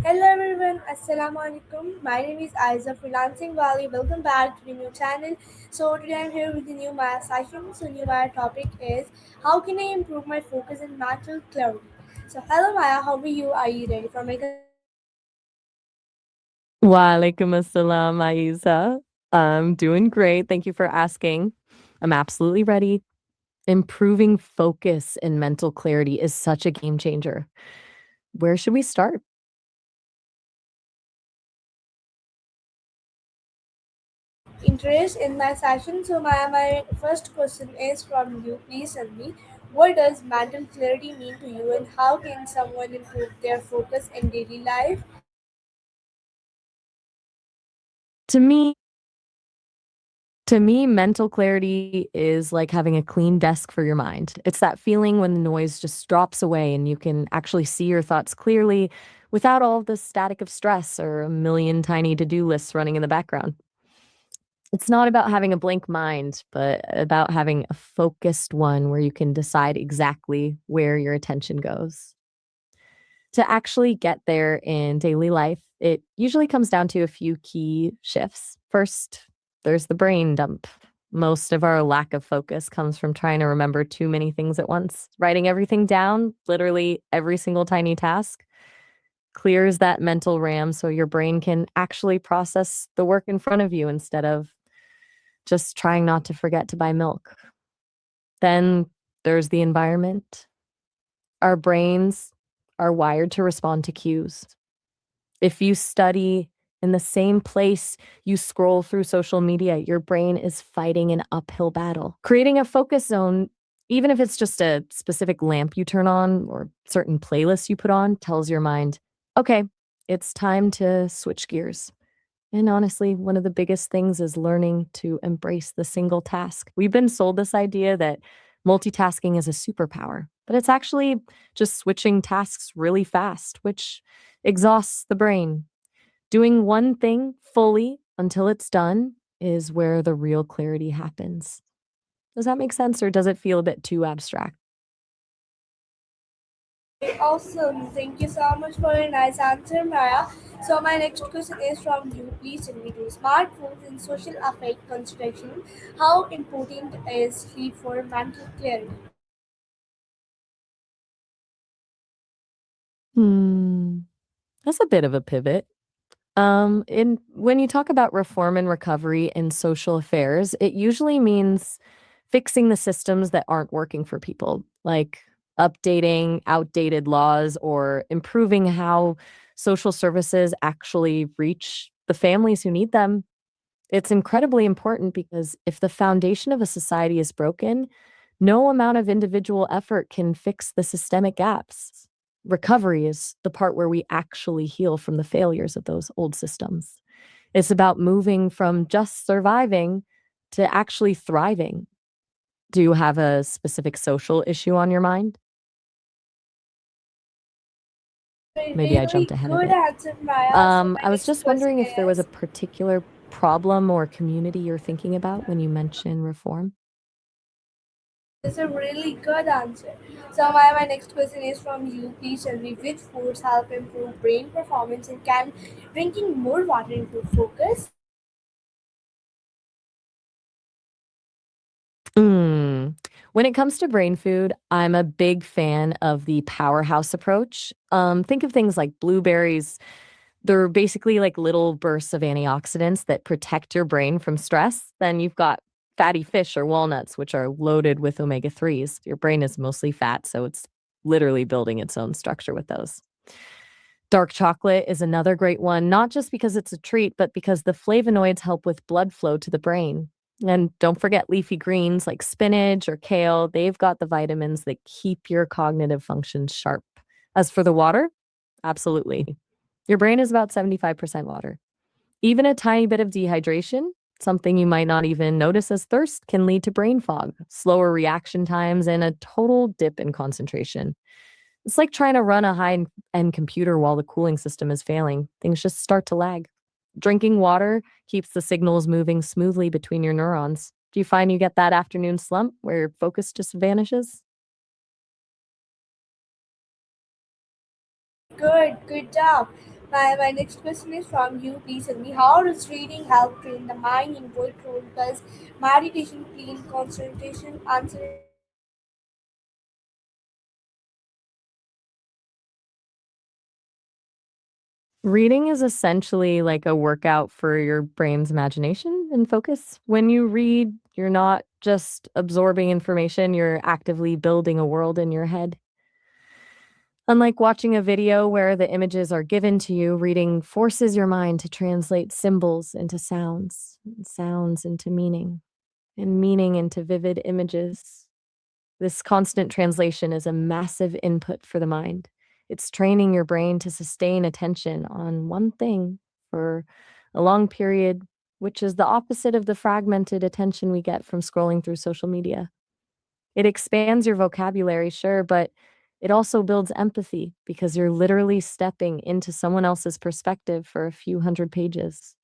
Hello everyone, Assalamu alaikum. My name is Aiza Freelancing Valley. Welcome back to the new channel. So today I'm here with the new Maya session. So new Maya topic is how can I improve my focus and mental clarity. So hello Maya, how are you? Are you ready for my Walaikum assalam, Aiza. I'm doing great. Thank you for asking. I'm absolutely ready. Improving focus and mental clarity is such a game changer. Where should we start? interest in my session? So my first question is from you. Please tell me what does mental clarity mean to you and how can someone improve their focus in daily life? To me, to me, mental clarity is like having a clean desk for your mind. It's that feeling when the noise just drops away and you can actually see your thoughts clearly without all of the static of stress or a million tiny to-do lists running in the background. It's not about having a blank mind, but about having a focused one where you can decide exactly where your attention goes. To actually get there in daily life, it usually comes down to a few key shifts. First, there's the brain dump. Most of our lack of focus comes from trying to remember too many things at once. Writing everything down, literally every single tiny task, clears that mental RAM so your brain can actually process the work in front of you instead of just trying not to forget to buy milk. Then there's the environment. Our brains are wired to respond to cues. If you study in the same place you scroll through social media, your brain is fighting an uphill battle. Creating a focus zone, even if it's just a specific lamp you turn on or certain playlists you put on, tells your mind, okay, it's time to switch gears. And honestly, one of the biggest things is learning to embrace the single task. We've been sold this idea that multitasking is a superpower, but it's actually just switching tasks really fast, which exhausts the brain. Doing one thing fully until it's done is where the real clarity happens. Does that make sense or does it feel a bit too abstract? Awesome. Thank you so much for a nice answer, Maya. So my next question is from you. Please tell me, do smartphones and social affect concentration? How important is sleep for mental clarity? Hmm, that's a bit of a pivot. In when you talk about reform and recovery in social affairs, it usually means fixing the systems that aren't working for people, like updating outdated laws or improving how social services actually reach the families who need them. It's incredibly important because if the foundation of a society is broken, no amount of individual effort can fix the systemic gaps. Recovery is the part where we actually heal from the failures of those old systems. It's about moving from just surviving to actually thriving. Do you have a specific social issue on your mind? A Maybe I really jumped ahead a good bit. answer, Maya. So my I was next just question wondering if there was a is particular problem or community you're thinking about when you mention reform. this is a really good answer. So my next question is from you. Please tell me which foods help improve brain performance and can drinking more water improve focus? Mm. When it comes to brain food, I'm a big fan of the powerhouse approach. Think of things like blueberries. They're basically like little bursts of antioxidants that protect your brain from stress. Then you've got fatty fish or walnuts, which are loaded with omega 3s. Your brain is mostly fat, so it's literally building its own structure with those. Dark chocolate is another great one, not just because it's a treat, but because the flavonoids help with blood flow to the brain. And don't forget leafy greens like spinach or kale. They've got the vitamins that keep your cognitive functions sharp. As for the water, absolutely. Your brain is about 75% water. Even a tiny bit of dehydration, something you might not even notice as thirst, can lead to brain fog, slower reaction times, and a total dip in concentration. It's like trying to run a high-end computer while the cooling system is failing. Things just start to lag. Drinking water keeps the signals moving smoothly between your neurons. Do you find you get that afternoon slump where your focus just vanishes? Good job. My next question is from you. Please tell me, how does reading help train the mind in what role does meditation, clean concentration, answer in Reading is essentially like a workout for your brain's imagination and focus. When you read, you're not just absorbing information, you're actively building a world in your head. Unlike watching a video where the images are given to you, reading forces your mind to translate symbols into sounds, and sounds into meaning, and meaning into vivid images. This constant translation is a massive input for the mind. It's training your brain to sustain attention on one thing for a long period, which is the opposite of the fragmented attention we get from scrolling through social media. It expands your vocabulary, sure, but it also builds empathy because you're literally stepping into someone else's perspective for a few hundred pages.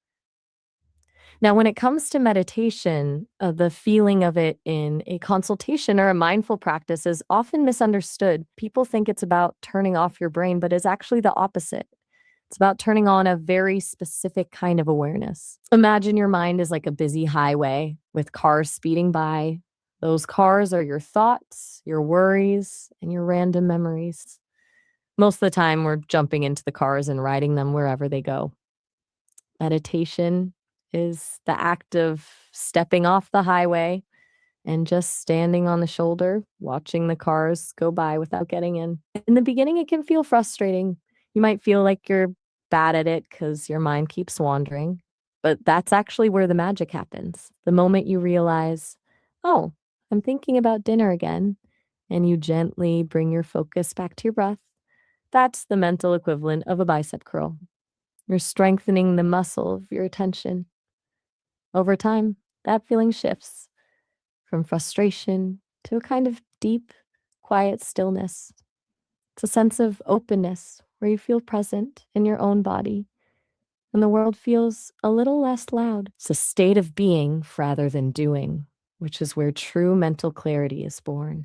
Now, when it comes to meditation, the feeling of it in a consultation or a mindful practice is often misunderstood. People think it's about turning off your brain, but it's actually the opposite. It's about turning on a very specific kind of awareness. Imagine your mind is like a busy highway with cars speeding by. Those cars are your thoughts, your worries, and your random memories. Most of the time, we're jumping into the cars and riding them wherever they go. Meditation is the act of stepping off the highway and just standing on the shoulder, watching the cars go by without getting in. In the beginning, it can feel frustrating. You might feel like you're bad at it because your mind keeps wandering. But that's actually where the magic happens. The moment you realize, oh, I'm thinking about dinner again, and you gently bring your focus back to your breath, that's the mental equivalent of a bicep curl. You're strengthening the muscle of your attention. Over time, that feeling shifts from frustration to a kind of deep, quiet stillness. It's a sense of openness where you feel present in your own body and the world feels a little less loud. It's a state of being rather than doing, which is where true mental clarity is born.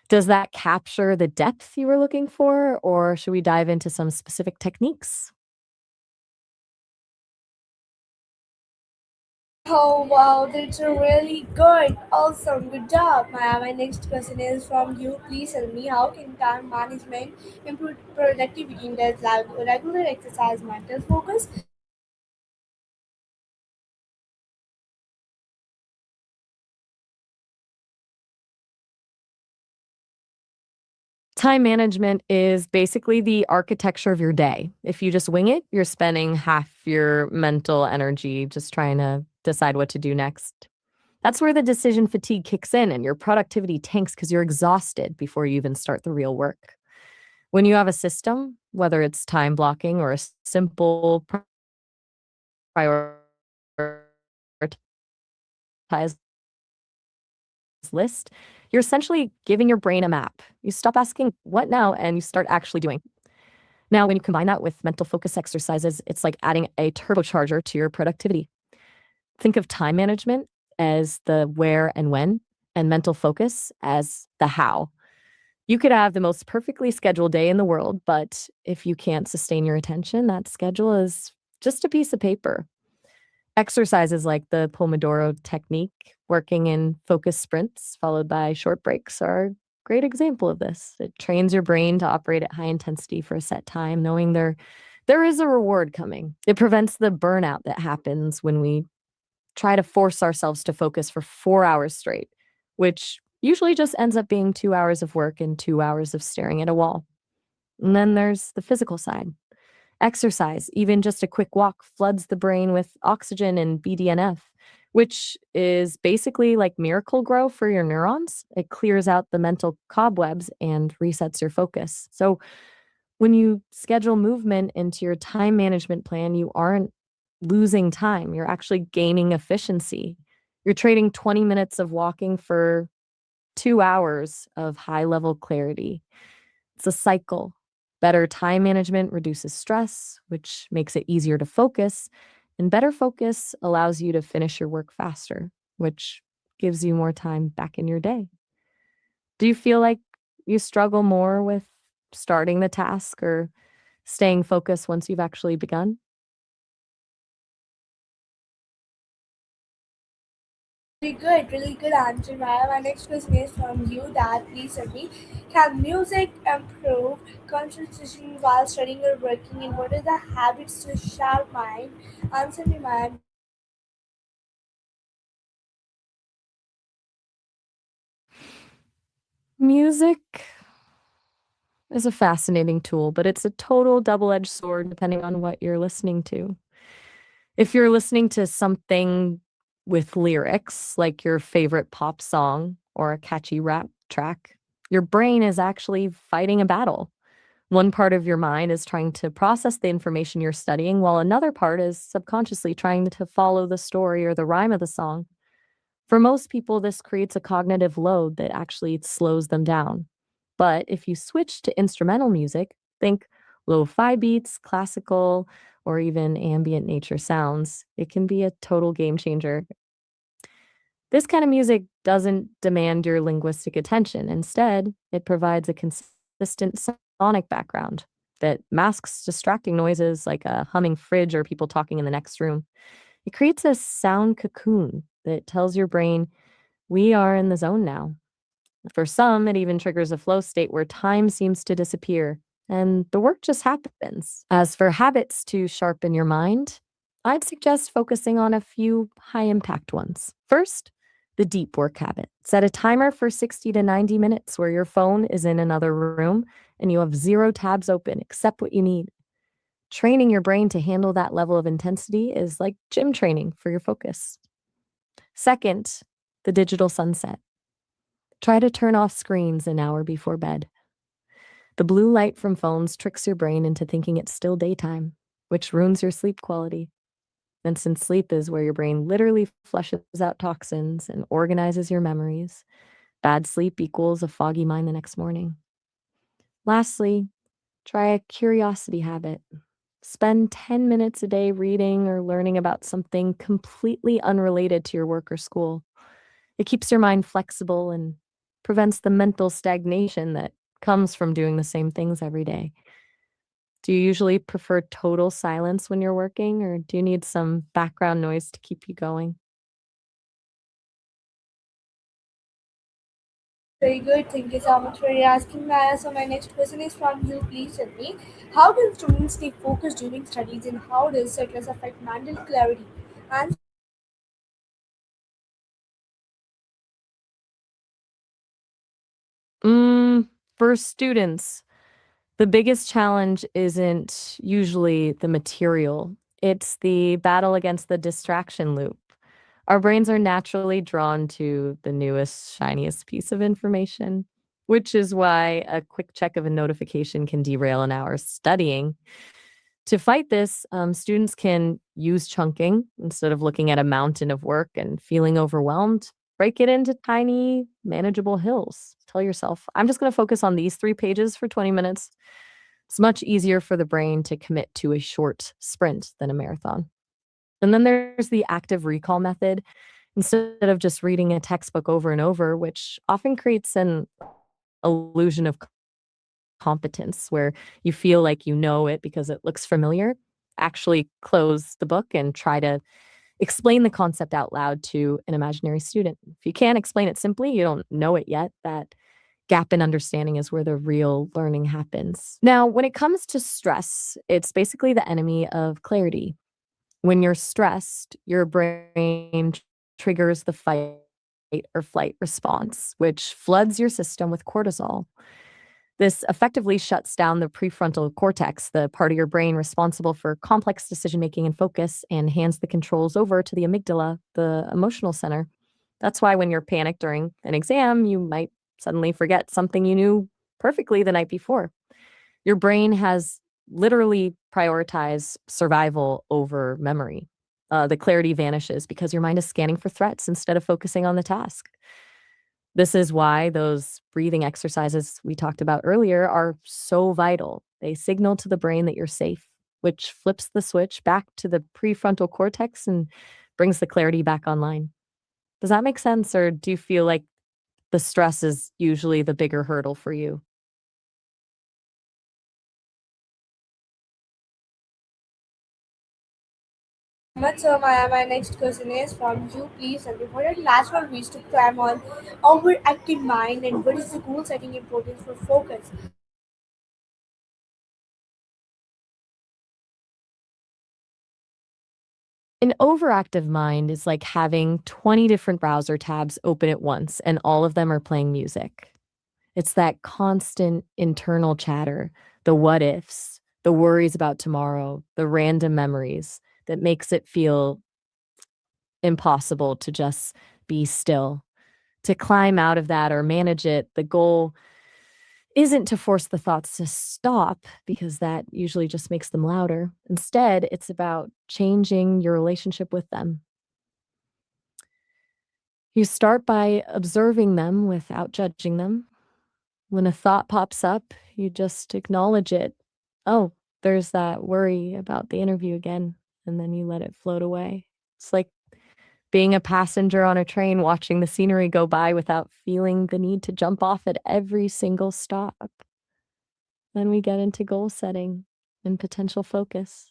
Does that capture the depth you were looking for, or should we dive into some specific techniques? Oh wow, that's a really good, awesome, good job. My next question is from you. Please tell me, how can time management improve productivity? Does like regular exercise mental focus? Time management is basically the architecture of your day. If you just wing it, you're spending half your mental energy just trying to decide what to do next. That's where the decision fatigue kicks in and your productivity tanks because you're exhausted before you even start the real work. When you have a system, whether it's time blocking or a simple prioritized list, you're essentially giving your brain a map. You stop asking, what now? And you start actually doing. Now, when you combine that with mental focus exercises, it's like adding a turbocharger to your productivity. Think of time management as the where and when, and mental focus as the how. You could have the most perfectly scheduled day in the world, but if you can't sustain your attention, that schedule is just a piece of paper. Exercises like the Pomodoro technique, working in focus sprints followed by short breaks, are a great example of this. It trains your brain to operate at high intensity for a set time, knowing there is a reward coming. It prevents the burnout that happens when we try to force ourselves to focus for 4 hours straight, which usually just ends up being 2 hours of work and 2 hours of staring at a wall. And then there's the physical side. Exercise, even just a quick walk, floods the brain with oxygen and BDNF, which is basically like miracle grow for your neurons. It clears out the mental cobwebs and resets your focus. So when you schedule movement into your time management plan, you aren't losing time. You're actually gaining efficiency. You're trading 20 minutes of walking for 2 hours of high level clarity. It's a cycle. Better time management reduces stress, which makes it easier to focus. And better focus allows you to finish your work faster, which gives you more time back in your day. Do you feel like you struggle more with starting the task or staying focused once you've actually begun? Really good answer, Maya. My next question is from you that please tell me, can music improve concentration while studying or working and what are the habits to sharp mind? Answer me, Maya. Music is a fascinating tool, but it's a total double edged sword depending on what you're listening to. If you're listening to something with lyrics, like your favorite pop song or a catchy rap track, your brain is actually fighting a battle. One part of your mind is trying to process the information you're studying, while another part is subconsciously trying to follow the story or the rhyme of the song. For most people, this creates a cognitive load that actually slows them down. But if you switch to instrumental music, think lo fi beats, classical, or even ambient nature sounds, it can be a total game changer. This kind of music doesn't demand your linguistic attention. Instead, it provides a consistent sonic background that masks distracting noises like a humming fridge or people talking in the next room. It creates a sound cocoon that tells your brain, we are in the zone now. For some, it even triggers a flow state where time seems to disappear and the work just happens. As for habits to sharpen your mind, I'd suggest focusing on a few high impact ones. First, the deep work habit. Set a timer for 60 to 90 minutes where your phone is in another room and you have zero tabs open except what you need. Training your brain to handle that level of intensity is like gym training for your focus. Second, the digital sunset. Try to turn off screens an hour before bed. The blue light from phones tricks your brain into thinking it's still daytime, which ruins your sleep quality. And since sleep is where your brain literally flushes out toxins and organizes your memories, bad sleep equals a foggy mind the next morning. Lastly, try a curiosity habit. Spend 10 minutes a day reading or learning about something completely unrelated to your work or school. It keeps your mind flexible and prevents the mental stagnation that comes from doing the same things every day. Do you usually prefer total silence when you're working, or do you need some background noise to keep you going? Very good. Thank you so much for asking, Maya. So my next question is from you. Please tell me, how can students stay focused during studies and how does stress affect mental clarity? And Mm, for students, the biggest challenge isn't usually the material, it's the battle against the distraction loop. Our brains are naturally drawn to the newest, shiniest piece of information, which is why a quick check of a notification can derail an hour's studying. To fight this, students can use chunking instead of looking at a mountain of work and feeling overwhelmed. Break it into tiny, manageable hills. Tell yourself, I'm just going to focus on these 3 pages for 20 minutes. It's much easier for the brain to commit to a short sprint than a marathon. And then there's the active recall method. Instead of just reading a textbook over and over, which often creates an illusion of competence where you feel like you know it because it looks familiar, actually close the book and try to explain the concept out loud to an imaginary student. If you can't explain it simply, you don't know it yet, that gap in understanding is where the real learning happens. Now, when it comes to stress, it's basically the enemy of clarity. When you're stressed, your brain triggers the fight or flight response, which floods your system with cortisol. This effectively shuts down the prefrontal cortex, the part of your brain responsible for complex decision making and focus, and hands the controls over to the amygdala, the emotional center. That's why when you're panicked during an exam, you might suddenly forget something you knew perfectly the night before. Your brain has literally prioritized survival over memory. The clarity vanishes because your mind is scanning for threats instead of focusing on the task. This is why those breathing exercises we talked about earlier are so vital. They signal to the brain that you're safe, which flips the switch back to the prefrontal cortex and brings the clarity back online. Does that make sense? Or do you feel like the stress is usually the bigger hurdle for you? Much so, my next question is from you, please. And before that, last one, we took time on overactive mind and what is the goal setting importance for focus. An overactive mind is like having 20 different browser tabs open at once, and all of them are playing music. It's that constant internal chatter, the what ifs, the worries about tomorrow, the random memories that makes it feel impossible to just be still. To climb out of that or manage it, the goal isn't to force the thoughts to stop because that usually just makes them louder. Instead, it's about changing your relationship with them. You start by observing them without judging them. When a thought pops up, you just acknowledge it. Oh, there's that worry about the interview again. And then you let it float away. It's like being a passenger on a train watching the scenery go by without feeling the need to jump off at every single stop. Then we get into goal setting and potential focus.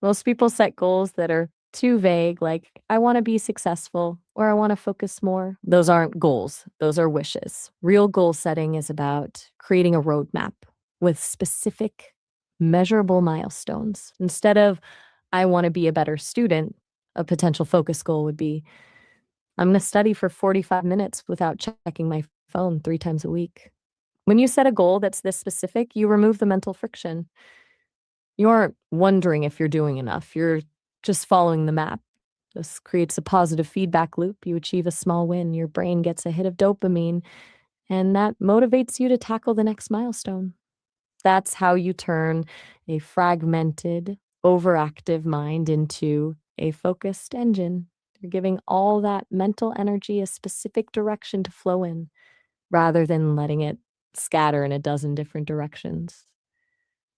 Most people set goals that are too vague, like, I want to be successful or I want to focus more. Those aren't goals, those are wishes. Real goal setting is about creating a roadmap with specific, measurable milestones. Instead of, I want to be a better student, a potential focus goal would be, I'm going to study for 45 minutes without checking my phone 3 times a week. When you set a goal that's this specific, you remove the mental friction. You aren't wondering if you're doing enough. You're just following the map. This creates a positive feedback loop. You achieve a small win, your brain gets a hit of dopamine, and that motivates you to tackle the next milestone. That's how you turn a fragmented, overactive mind into a focused engine. You're giving all that mental energy a specific direction to flow in rather than letting it scatter in a dozen different directions.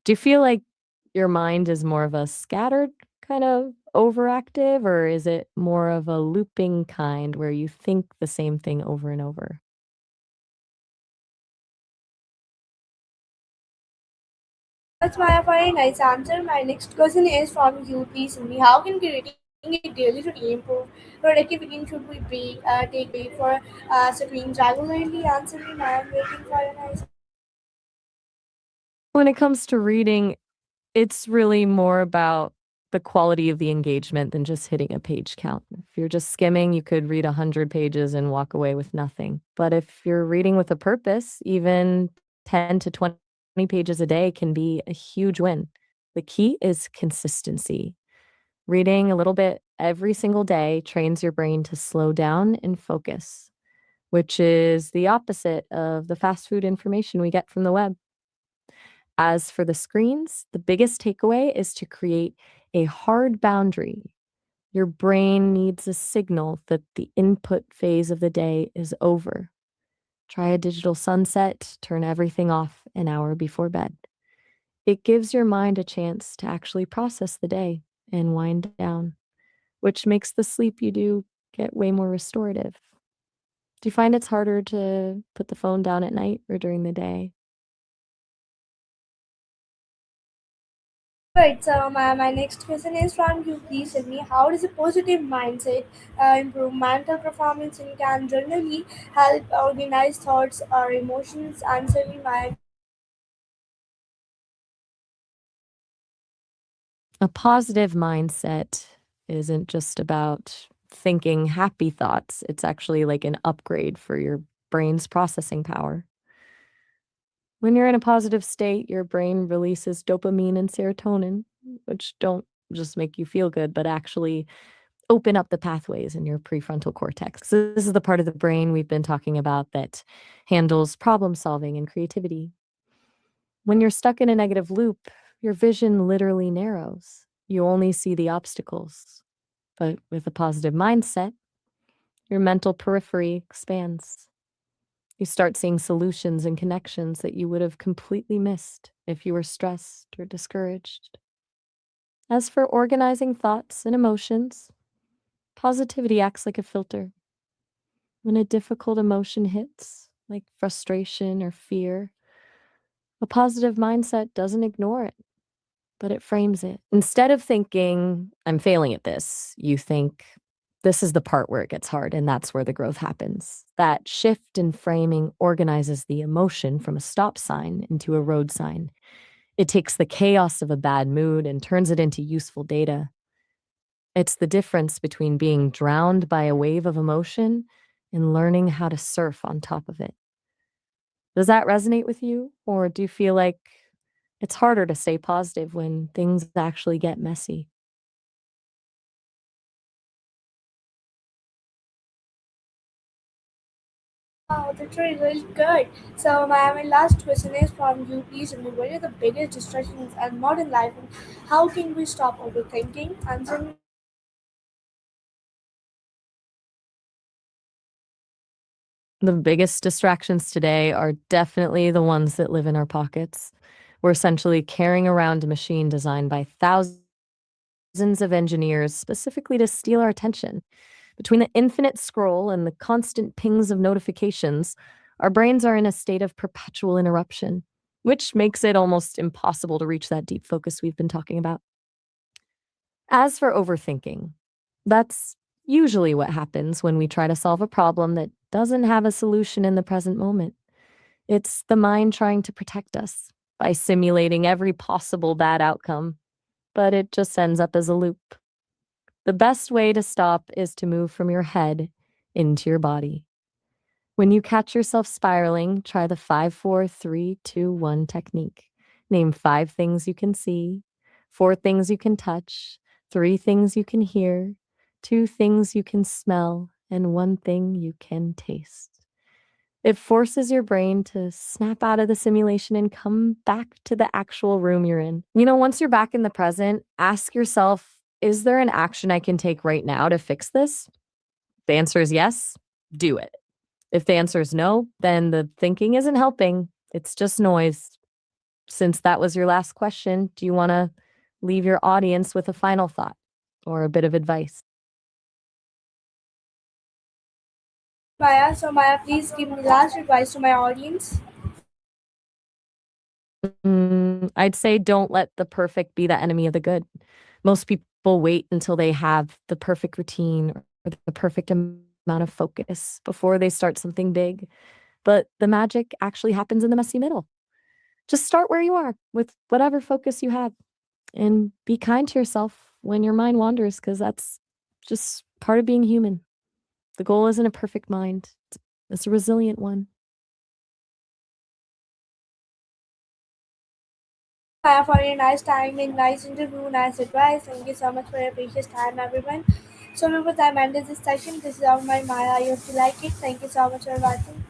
Do you feel like your mind is more of a scattered kind of overactive, or is it more of a looping kind where you think the same thing over and over? That's my very nice answer. My next question is from you, please. And how can creating a daily routine improve productivity? Should we take a break for screens regularly? Answer me. I'm waiting for your nice. When it comes to reading, it's really more about the quality of the engagement than just hitting a page count. If you're just skimming, you could read 100 pages and walk away with nothing. But if you're reading with a purpose, even 10 to 20 pages a day can be a huge win. The key is consistency. Reading a little bit every single day trains your brain to slow down and focus, which is the opposite of the fast food information we get from the web. As for the screens, the biggest takeaway is to create a hard boundary. Your brain needs a signal that the input phase of the day is over. Try a digital sunset, turn everything off an hour before bed. It gives your mind a chance to actually process the day and wind down, which makes the sleep you do get way more restorative. Do you find it's harder to put the phone down at night or during the day? Right, so my next question is from you. Please tell me how does a positive mindset improve mental performance and can generally help organize thoughts or emotions? Answer me, my A positive mindset isn't just about thinking happy thoughts, it's actually like an upgrade for your brain's processing power. When you're in a positive state, your brain releases dopamine and serotonin, which don't just make you feel good, but actually open up the pathways in your prefrontal cortex. So this is the part of the brain we've been talking about that handles problem solving and creativity. When you're stuck in a negative loop, your vision literally narrows. You only see the obstacles. But with a positive mindset, your mental periphery expands. You start seeing solutions and connections that you would have completely missed if you were stressed or discouraged. As for organizing thoughts and emotions, positivity acts like a filter. When a difficult emotion hits, like frustration or fear, a positive mindset doesn't ignore it. but it frames it. Instead of thinking, I'm failing at this, you think, this is the part where it gets hard, and that's where the growth happens. That shift in framing organizes the emotion from a stop sign into a road sign. It takes the chaos of a bad mood and turns it into useful data. It's the difference between being drowned by a wave of emotion and learning how to surf on top of it. Does that resonate with you? Or do you feel like it's harder to stay positive when things actually get messy? Wow, that's really, really good. So my last question is from you. Please tell me what are the biggest distractions in modern life and how can we stop overthinking? Answer me. The biggest distractions today are definitely the ones that live in our pockets. We're essentially carrying around a machine designed by thousands of engineers specifically to steal our attention. Between the infinite scroll and the constant pings of notifications, our brains are in a state of perpetual interruption, which makes it almost impossible to reach that deep focus we've been talking about. As for overthinking, that's usually what happens when we try to solve a problem that doesn't have a solution in the present moment. It's the mind trying to protect us by simulating every possible bad outcome, but it just ends up as a loop. The best way to stop is to move from your head into your body. When you catch yourself spiraling, try the 5, 4, 3, 2, 1 technique. Name 5 things you can see, 4 things you can touch, 3 things you can hear, 2 things you can smell, and 1 thing you can taste. It forces your brain to snap out of the simulation and come back to the actual room you're in. Once you're back in the present, ask yourself, is there an action I can take right now to fix this? If the answer is yes, do it. If the answer is no, then the thinking isn't helping. It's just noise. Since that was your last question, do you want to leave your audience with a final thought or a bit of advice? Maya, so Maya, please give me last advice to my audience. I'd say don't let the perfect be the enemy of the good. Most people wait until they have the perfect routine or the perfect amount of focus before they start something big. But the magic actually happens in the messy middle. Just start where you are with whatever focus you have and be kind to yourself when your mind wanders because that's just part of being human. The goal isn't a perfect mind, it's a resilient one. Maya, for your nice time and nice interview, nice advice. Thank you so much for your precious time, everyone. So, remember, time ended this session. This is our my Maya. You have to like it. Thank you so much for watching.